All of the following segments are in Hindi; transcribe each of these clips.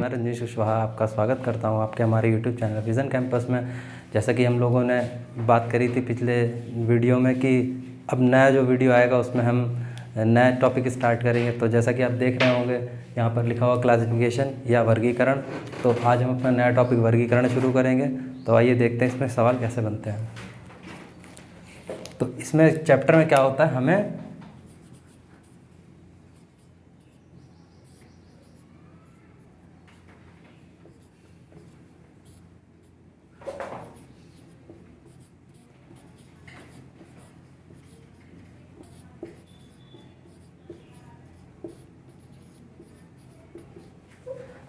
मैं रंजीश कुशवाहा आपका स्वागत करता हूं आपके हमारे यूट्यूब चैनल विज़न कैंपस में। जैसा कि हम लोगों ने बात करी थी पिछले वीडियो में कि अब नया जो वीडियो आएगा उसमें हम नया टॉपिक स्टार्ट करेंगे। तो जैसा कि आप देख रहे होंगे यहाँ पर लिखा हुआ क्लासिफिकेशन या वर्गीकरण। तो आज हम अपना नया टॉपिक वर्गीकरण शुरू करेंगे। तो आइए देखते हैं इसमें सवाल कैसे बनते हैं। तो इसमें चैप्टर में क्या होता है, हमें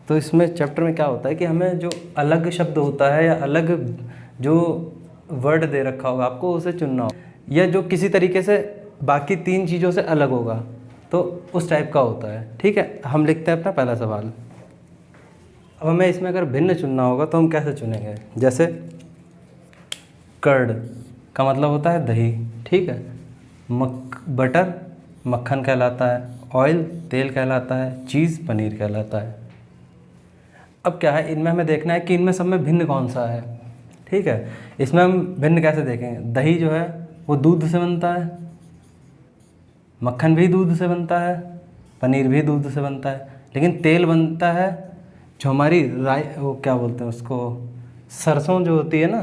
तो इसमें चैप्टर में क्या होता है कि हमें जो अलग शब्द होता है या अलग जो वर्ड दे रखा होगा आपको उसे चुनना होगा, या जो किसी तरीके से बाकी तीन चीज़ों से अलग होगा, तो उस टाइप का होता है। ठीक है, हम लिखते हैं अपना पहला सवाल। अब हमें इसमें अगर भिन्न चुनना होगा तो हम कैसे चुनेंगे। जैसे कर्ड का मतलब होता है दही, ठीक है। बटर मक्खन कहलाता है, ऑयल तेल कहलाता है, चीज़ पनीर कहलाता है। अब क्या है, इनमें हमें देखना है कि इनमें सब में भिन्न कौन सा है। ठीक है, इसमें हम भिन्न कैसे देखेंगे। दही जो है वो दूध से बनता है, मक्खन भी दूध से बनता है, पनीर भी दूध से बनता है, लेकिन तेल बनता है जो हमारी राई, वो क्या बोलते हैं उसको, सरसों जो होती है ना,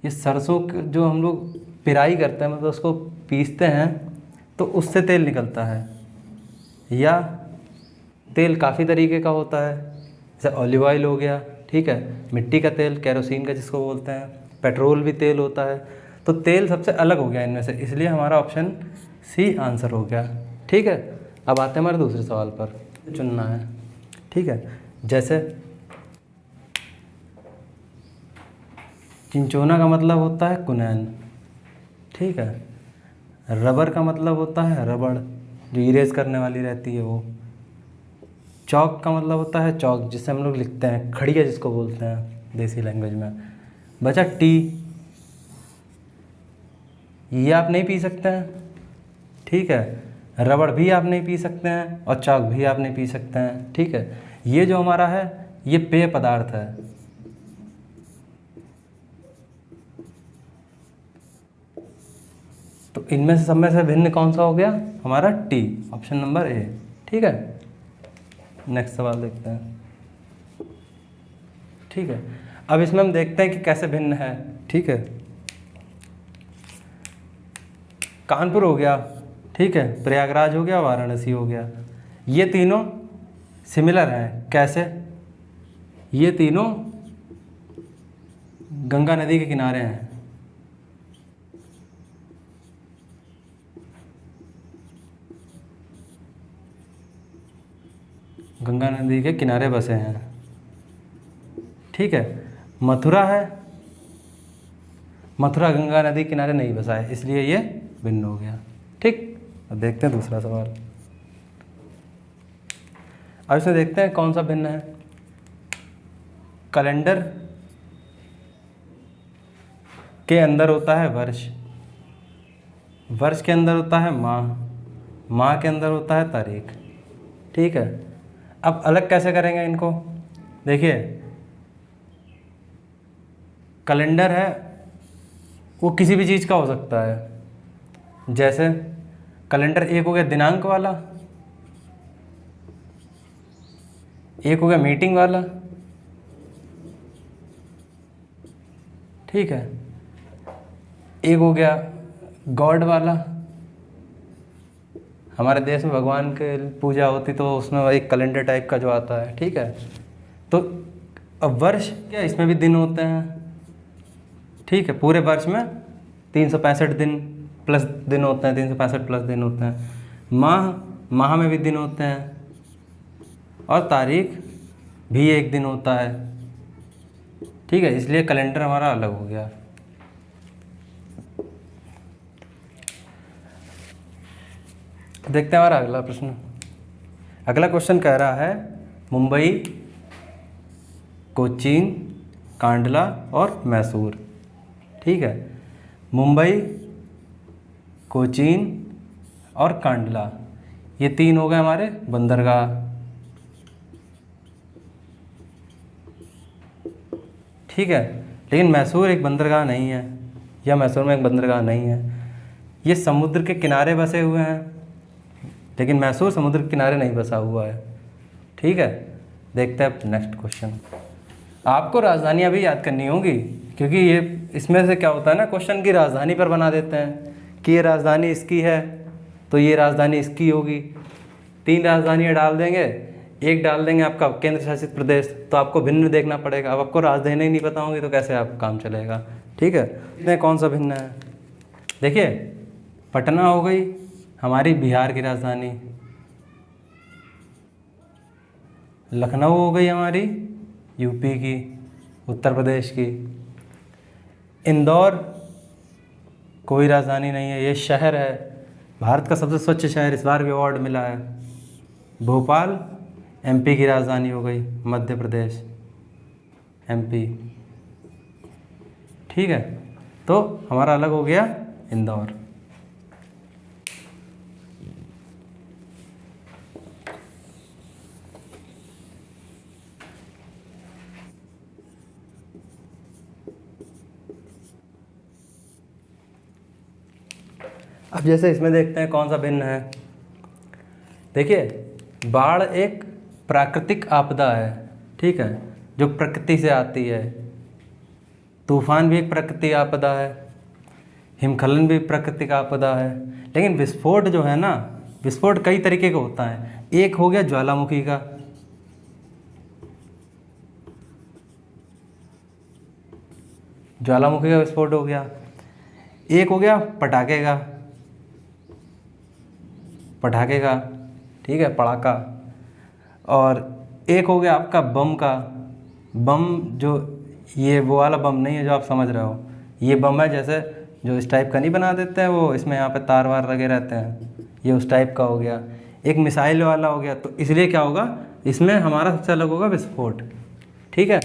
ये सरसों जो हम लोग पिराई करते हैं, मतलब उसको पीसते हैं तो उससे तेल निकलता है। या तेल काफ़ी तरीके का होता है, जैसे ऑलिव ऑयल हो गया, ठीक है, मिट्टी का तेल केरोसिन का जिसको बोलते हैं, पेट्रोल भी तेल होता है। तो तेल सबसे अलग हो गया इनमें से, इसलिए हमारा ऑप्शन सी आंसर हो गया। ठीक है, अब आते हैं हमारे दूसरे सवाल पर। चुनना है, ठीक है। जैसे चिंचोना का मतलब होता है कुनैन, ठीक है। रबर का मतलब होता है रबड़, जो इरेज करने वाली रहती है वो। चौक का मतलब होता है चौक, जिससे हम लोग लिखते हैं, खड़िया जिसको बोलते हैं देसी लैंग्वेज में। बचा टी, ये आप नहीं पी सकते हैं, ठीक है। रबड़ भी आप नहीं पी सकते हैं और चौक भी आप नहीं पी सकते हैं, ठीक है। ये जो हमारा है ये पेय पदार्थ है। तो इनमें से सब में से भिन्न कौन सा हो गया हमारा, टी, ऑप्शन नंबर ए। ठीक है, नेक्स्ट सवाल देखते हैं। ठीक है, अब इसमें हम देखते हैं कि कैसे भिन्न है। ठीक है, कानपुर हो गया, ठीक है, प्रयागराज हो गया, वाराणसी हो गया। ये तीनों सिमिलर हैं। कैसे, ये तीनों गंगा नदी के किनारे हैं। गंगा नदी के किनारे बसे हैं, ठीक है। मथुरा है, मथुरा गंगा नदी किनारे नहीं बसा है, इसलिए ये भिन्न हो गया। ठीक, अब देखते हैं दूसरा सवाल। अब इसमें देखते हैं कौन सा भिन्न है। कैलेंडर के अंदर होता है वर्ष, वर्ष के अंदर होता है माह, माह के अंदर होता है तारीख, ठीक है। अब अलग कैसे करेंगे इनको, देखिए कैलेंडर है वो किसी भी चीज़ का हो सकता है। जैसे कैलेंडर एक हो गया दिनांक वाला, एक हो गया मीटिंग वाला, ठीक है, एक हो गया गॉड वाला। हमारे देश में भगवान के पूजा होती तो उसमें एक कैलेंडर टाइप का जो आता है, ठीक है। तो अब वर्ष क्या, इसमें भी दिन होते हैं, ठीक है। पूरे वर्ष में 365 दिन प्लस दिन होते हैं, 365 प्लस दिन होते हैं। माह, माह में भी दिन होते हैं, और तारीख भी एक दिन होता है, ठीक है। इसलिए कैलेंडर हमारा अलग हो गया। देखते हैं हमारा अगला प्रश्न। अगला क्वेश्चन कह रहा है मुंबई, कोचीन, कांडला और मैसूर, ठीक है। मुंबई, कोचीन और कांडला, ये 3 हो गए हमारे बंदरगाह। ठीक है, लेकिन मैसूर एक बंदरगाह नहीं है, या मैसूर में एक बंदरगाह नहीं है। ये समुद्र के किनारे बसे हुए हैं, लेकिन मैसूर समुद्र के किनारे नहीं बसा हुआ है। ठीक है, देखते हैं नेक्स्ट क्वेश्चन। आपको राजधानियाँ भी याद करनी होगी, क्योंकि ये इसमें से क्या होता है ना, क्वेश्चन की राजधानी पर बना देते हैं कि ये राजधानी इसकी है तो ये राजधानी इसकी होगी। 3 राजधानियाँ डाल देंगे, एक डाल देंगे आपका केंद्र शासित प्रदेश, तो आपको भिन्न देखना पड़ेगा। अब आपको राजधानी नहीं पता होंगी तो कैसे आप काम चलेगा। ठीक है, इसमें कौन सा भिन्न है? देखिए, पटना हो गई हमारी बिहार की राजधानी, लखनऊ हो गई हमारी यूपी की, उत्तर प्रदेश की। इंदौर कोई राजधानी नहीं है, ये शहर है, भारत का सबसे स्वच्छ शहर, इस बार भी अवार्ड मिला है। भोपाल एमपी की राजधानी हो गई, मध्य प्रदेश एमपी। ठीक है, तो हमारा अलग हो गया इंदौर। अब जैसे इसमें देखते हैं कौन सा भिन्न है। देखिए, बाढ़ एक प्राकृतिक आपदा है, ठीक है, जो प्रकृति से आती है। तूफान भी एक प्राकृतिक आपदा है, हिमस्खलन भी प्राकृतिक आपदा है। लेकिन विस्फोट जो है ना, विस्फोट कई तरीके का होता है। एक हो गया ज्वालामुखी का, ज्वालामुखी का विस्फोट हो गया। एक हो गया पटाखे का, पटाखे का, ठीक है, पड़ाका। और एक हो गया आपका बम का। बम जो ये वो वाला बम नहीं है जो आप समझ रहे हो, ये बम है जैसे जो इस टाइप का नहीं बना देते हैं वो, इसमें यहाँ पे तार वार लगे रहते हैं, ये उस टाइप का हो गया। एक मिसाइल वाला हो गया। तो इसलिए क्या होगा, इसमें हमारा सबसे अलग होगा विस्फोट। ठीक है,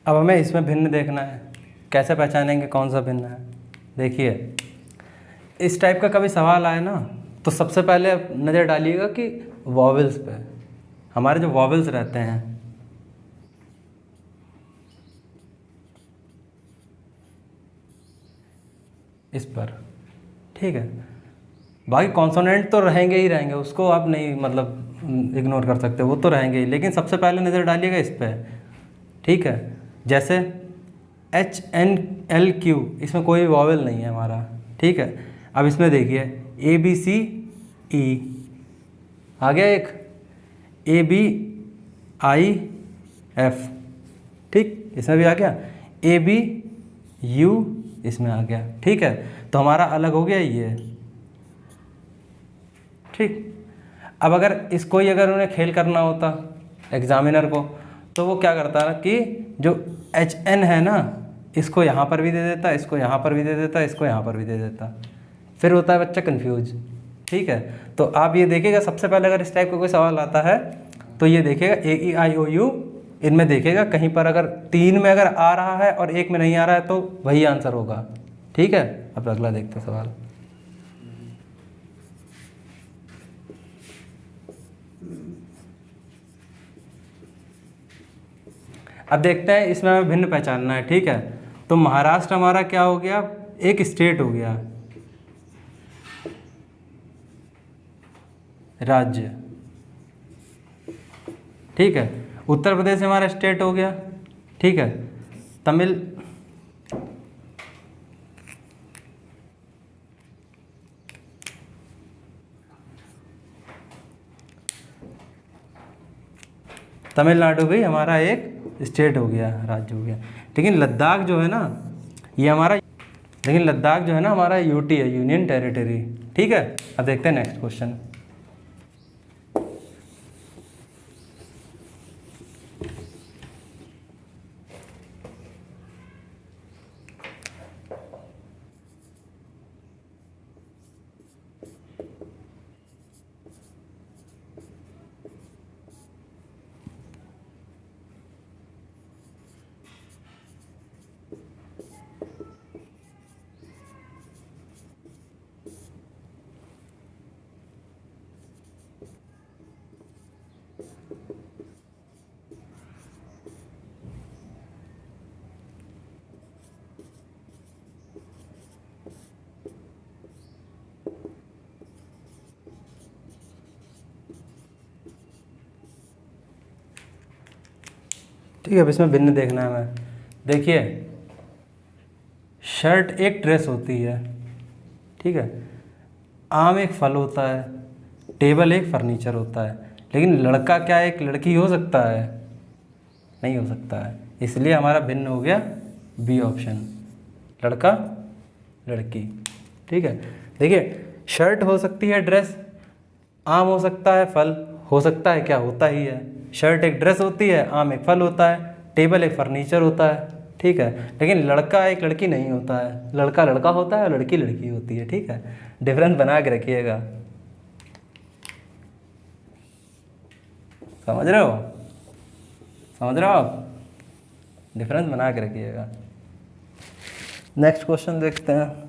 अब हमें इसमें भिन्न देखना है। कैसे पहचानेंगे कौन सा भिन्न है? देखिए, इस टाइप का कभी सवाल आए ना, तो सबसे पहले आप नज़र डालिएगा कि वॉवेल्स पे, हमारे जो वॉवेल्स रहते हैं, इस पर। ठीक है, बाकी कॉन्सोनेंट तो रहेंगे ही रहेंगे, उसको आप नहीं मतलब इग्नोर कर सकते, वो तो रहेंगे ही। लेकिन सबसे पहले नज़र डालिएगा इस पे। ठीक है, जैसे HNLQ, इसमें कोई वॉवेल नहीं है हमारा। ठीक है, अब इसमें देखिए ABCE आ गया, एक ABIF, ठीक, इसमें भी आ गया, ABU इसमें आ गया। ठीक है, तो हमारा अलग हो गया ये। ठीक, अब अगर इसको ही अगर उन्हें खेल करना होता एग्जामिनर को, तो वो क्या करता है कि जो HN है ना, इसको यहाँ पर भी दे देता, इसको यहाँ पर भी दे देता, इसको यहाँ पर भी दे देता, फिर होता है बच्चा कंफ्यूज। ठीक है, तो आप ये देखिएगा, सबसे पहले अगर इस टाइप का कोई सवाल आता है तो ये देखिएगा AEIOU, इनमें देखिएगा कहीं पर अगर 3 में अगर आ रहा है और 1 में नहीं आ रहा है तो वही आंसर होगा। ठीक है, अब अगला देखते हैं सवाल। अब देखते हैं, इसमें हमें भिन्न पहचानना है। ठीक है, तो महाराष्ट्र हमारा क्या हो गया, एक स्टेट हो गया, राज्य। ठीक है, उत्तर प्रदेश हमारा स्टेट हो गया। ठीक है, तमिलनाडु भी हमारा एक स्टेट हो गया, राज्य हो गया। लेकिन लद्दाख जो है ना ये हमारा, लेकिन लद्दाख जो है ना हमारा यूटी है, यूनियन टेरिटरी। ठीक है, अब देखते हैं नेक्स्ट क्वेश्चन। ठीक है, अब इसमें भिन्न देखना है हमें। देखिए, शर्ट एक ड्रेस होती है, ठीक है, आम एक फल होता है, टेबल एक फर्नीचर होता है, लेकिन लड़का क्या एक लड़की हो सकता है? नहीं हो सकता है, इसलिए हमारा भिन्न हो गया बी ऑप्शन, लड़का लड़की। ठीक है, देखिए शर्ट हो सकती है ड्रेस, आम हो सकता है फल, हो सकता है क्या, होता ही है। शर्ट एक ड्रेस होती है, आम एक फल होता है, टेबल एक फर्नीचर होता है। ठीक है, लेकिन लड़का एक लड़की नहीं होता है, लड़का लड़का होता है और लड़की लड़की होती है। ठीक है, डिफरेंस बना के रखिएगा, समझ रहे हो? समझ रहे हो आप? डिफरेंस बना के रखिएगा। नेक्स्ट क्वेश्चन देखते हैं।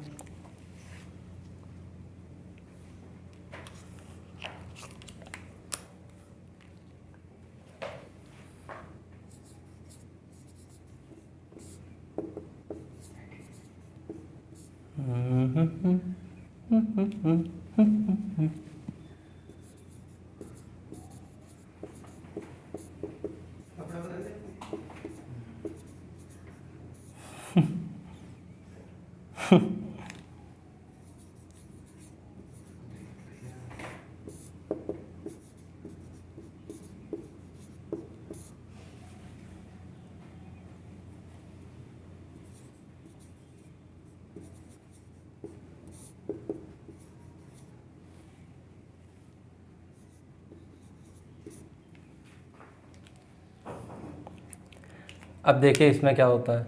अब देखिए इसमें क्या होता है,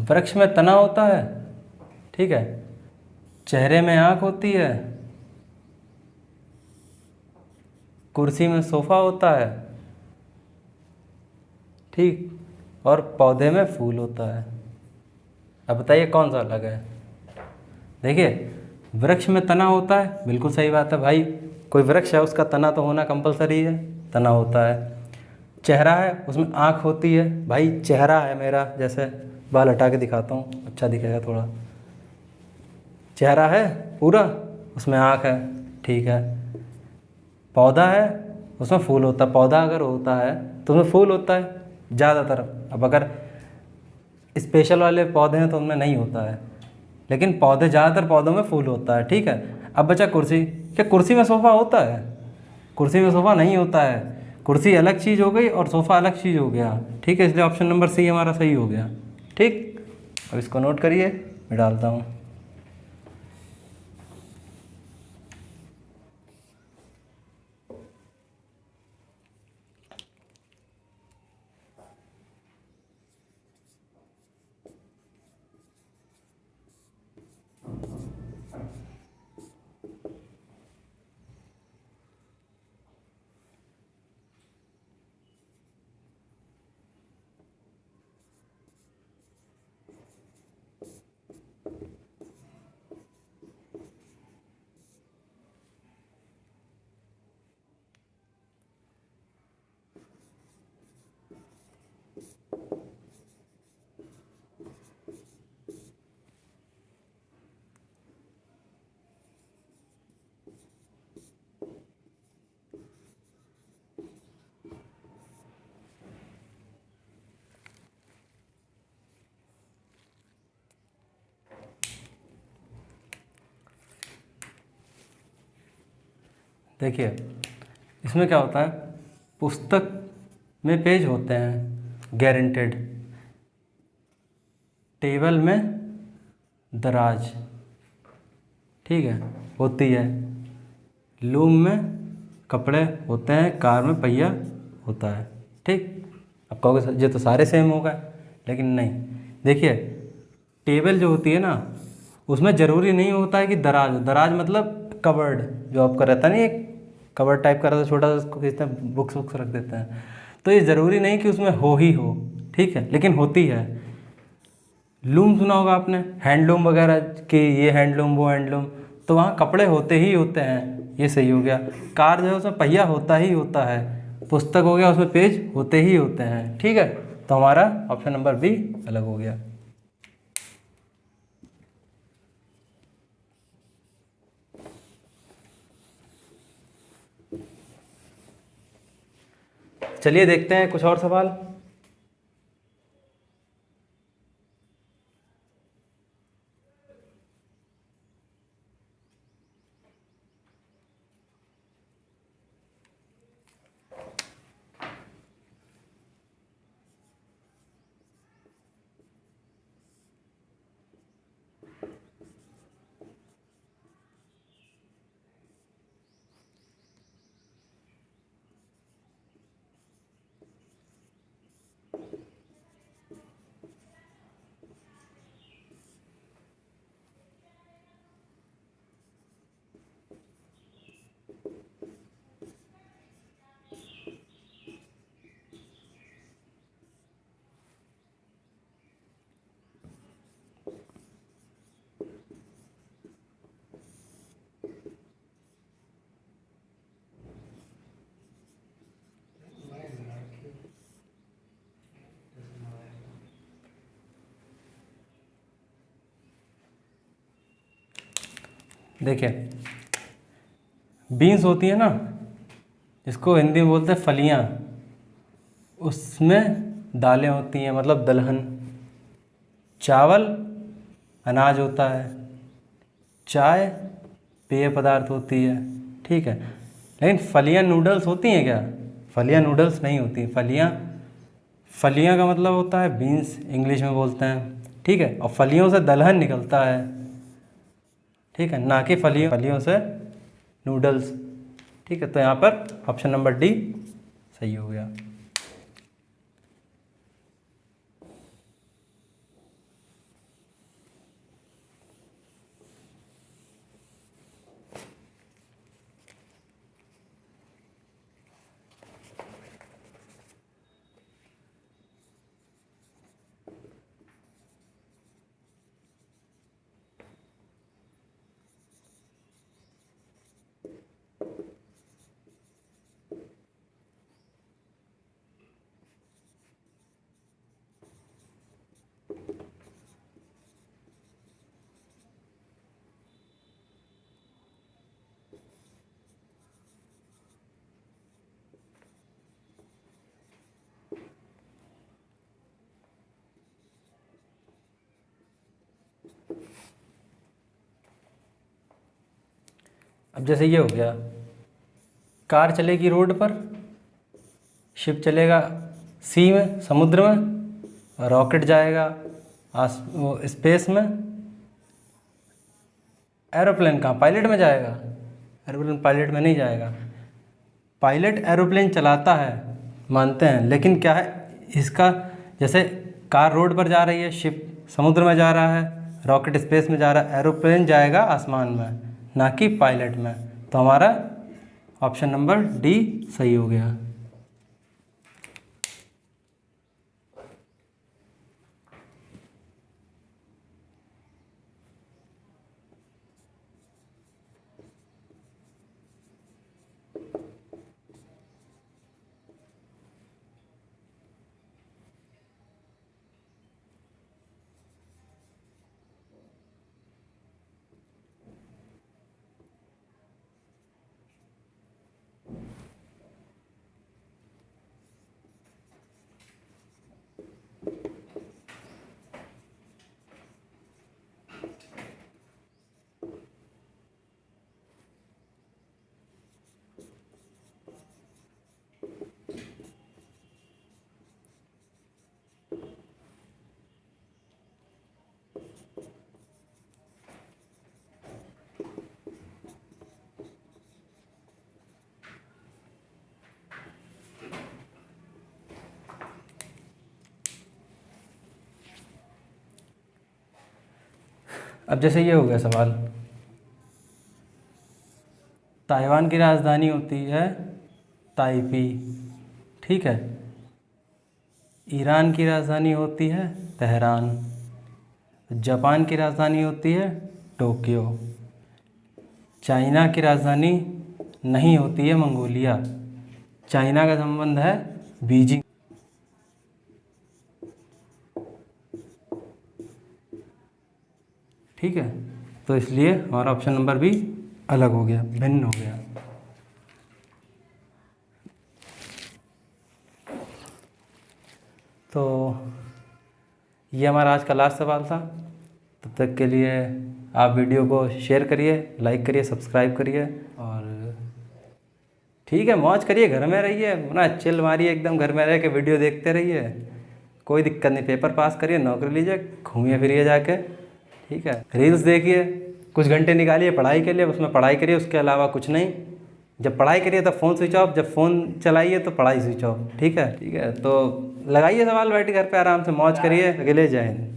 वृक्ष में तना होता है, ठीक है, चेहरे में आँख होती है, कुर्सी में सोफा होता है, ठीक, और पौधे में फूल होता है। अब बताइए कौन सा अलग है? देखिए वृक्ष में तना होता है, बिल्कुल सही बात है भाई, कोई वृक्ष है उसका तना तो होना कंपलसरी है, तना होता है। चेहरा है, उसमें आँख होती है, भाई चेहरा है मेरा, जैसे बाल हटा के दिखाता हूँ अच्छा दिखेगा थोड़ा, चेहरा है पूरा, उसमें आँख है, ठीक है। पौधा है, उसमें फूल होता है, पौधा अगर होता है तो उसमें फूल होता है ज़्यादातर। अब अगर स्पेशल वाले पौधे हैं तो उनमें नहीं होता है, लेकिन पौधे ज़्यादातर पौधों में फूल होता है। ठीक है, अब बचा कुर्सी, क्या कुर्सी में सोफ़ा होता है? कुर्सी में सोफ़ा नहीं होता है, कुर्सी अलग चीज़ हो गई और सोफ़ा अलग चीज़ हो गया। ठीक है, इसलिए ऑप्शन नंबर सी हमारा सही हो गया। ठीक, अब इसको नोट करिए, मैं डालता हूँ। देखिए इसमें क्या होता है, पुस्तक में पेज होते हैं, गारंटेड, टेबल में दराज, ठीक है, होती है। लूम में कपड़े होते हैं, कार में पहिया होता है, ठीक। अब कहोगे ये तो सारे सेम हो गए, लेकिन नहीं। देखिए टेबल जो होती है ना, उसमें ज़रूरी नहीं होता है कि दराज हो। दराज मतलब कबर्ड, जो आपका रहता नहीं, एक कबर्ड टाइप का रहता है छोटा सा, उसको खींचते हैं, बुक्स वुक्स रख देते हैं। तो ये ज़रूरी नहीं कि उसमें हो ही हो, ठीक है, लेकिन होती है। लूम सुना होगा आपने, हैंडलूम वगैरह कि ये हैंडलूम वो हैंडलूम, तो वहाँ कपड़े होते ही होते हैं, ये सही हो गया। कार जो है उसमें पहिया होता ही होता है। पुस्तक हो गया, उसमें पेज होते ही होते हैं, ठीक है। तो हमारा ऑप्शन नंबर बी अलग हो गया। चलिए देखते हैं कुछ और सवाल। देखिए बीन्स होती है ना, इसको हिंदी में बोलते हैं फलियाँ, उसमें दालें होती हैं, मतलब दलहन। चावल अनाज होता है, चाय पेय पदार्थ होती है, ठीक है। लेकिन फलियाँ नूडल्स होती हैं क्या? फलियाँ नूडल्स नहीं होती। फलियाँ, फलियाँ का मतलब होता है बीन्स, इंग्लिश में बोलते हैं, ठीक है। और फलियों से दलहन निकलता है, ठीक है, ना कि फलियों से नूडल्स, ठीक है। तो यहाँ पर ऑप्शन नंबर डी सही हो गया। अब जैसे ये हो गया, कार चलेगी रोड पर, शिप चलेगा सी में, समुद्र में, रॉकेट जाएगा वो स्पेस में, एरोप्लेन कहाँ पायलट में जाएगा? एरोप्लेन पायलट में नहीं जाएगा। पायलट एरोप्लेन चलाता है, मानते हैं, लेकिन क्या है इसका, जैसे कार रोड पर जा रही है, शिप समुद्र में जा रहा है, रॉकेट स्पेस में जा रहा है, एरोप्लेन जाएगा आसमान में, ना कि पायलट में। तो हमारा ऑप्शन नंबर डी सही हो गया। अब जैसे ये हो गया सवाल, ताइवान की राजधानी होती है ताइपी, ठीक है। ईरान की राजधानी होती है तेहरान। जापान की राजधानी होती है टोक्यो। चाइना की राजधानी नहीं होती है मंगोलिया। चाइना का संबंध है बीजिंग। ठीक है, तो इसलिए हमारा ऑप्शन नंबर भी अलग हो गया, भिन्न हो गया। तो ये हमारा आज का लास्ट सवाल था। तब तक के लिए आप वीडियो को शेयर करिए, लाइक करिए, सब्सक्राइब करिए और ठीक है, मौज करिए, घर में रहिए, ना चिल मारिए एकदम, घर में रह के वीडियो देखते रहिए, कोई दिक्कत नहीं। पेपर पास करिए, नौकरी लीजिए, घूमिए फिरिए जाके, ठीक है। रील्स देखिए, कुछ घंटे निकालिए पढ़ाई के लिए, उसमें पढ़ाई करिए, उसके अलावा कुछ नहीं। जब पढ़ाई करिए तब फ़ोन स्विच ऑफ, जब फ़ोन चलाइए तो पढ़ाई स्विच ऑफ, ठीक है। ठीक है, तो लगाइए सवाल, बैठ घर पे आराम से मौज करिए। अगले जय हिंद।